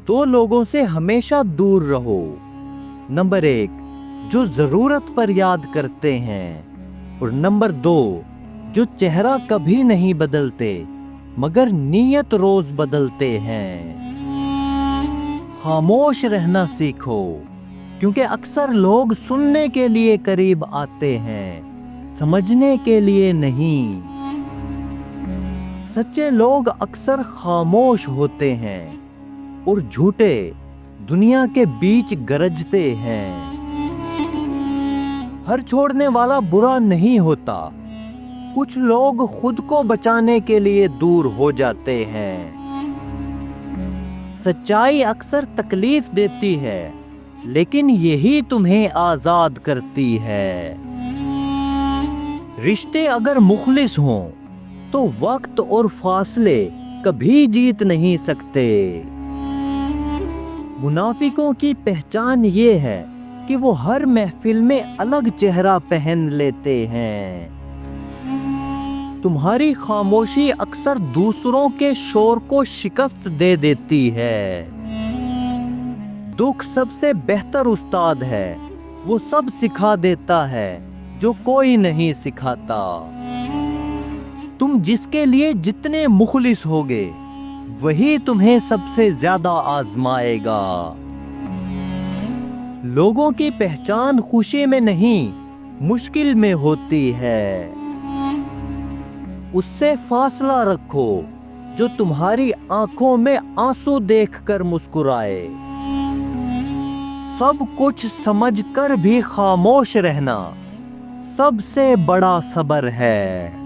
दो लोगों से हमेशा दूर रहो। नंबर 1, जो जरूरत पर याद करते हैं, और नंबर 2, जो चेहरा कभी नहीं बदलते मगर नीयत रोज बदलते हैं। खामोश रहना सीखो, क्योंकि अक्सर लोग सुनने के लिए करीब आते हैं, समझने के लिए नहीं। सच्चे लोग अक्सर खामोश होते हैं और झूठे दुनिया के बीच गरजते हैं। हर छोड़ने वाला बुरा नहीं होता, कुछ लोग खुद को बचाने के लिए दूर हो जाते हैं। सच्चाई अक्सर तकलीफ देती है, लेकिन यही तुम्हें आजाद करती है। रिश्ते अगर मुखलिस हों तो वक्त और फासले कभी जीत नहीं सकते। मुनाफिकों की पहचान ये है कि वो हर महफिल में अलग चेहरा पहन लेते हैं। तुम्हारी खामोशी अक्सर दूसरों के शोर को शिकस्त दे देती है। दुख सबसे बेहतर उस्ताद है, वो सब सिखा देता है जो कोई नहीं सिखाता। तुम जिसके लिए जितने मुखलिस होगे, वही तुम्हें सबसे ज्यादा आजमाएगा। लोगों की पहचान खुशी में नहीं, मुश्किल में होती है। उससे फासला रखो जो तुम्हारी आंखों में आंसू देखकर मुस्कुराए। सब कुछ समझकर भी खामोश रहना सबसे बड़ा सब्र है।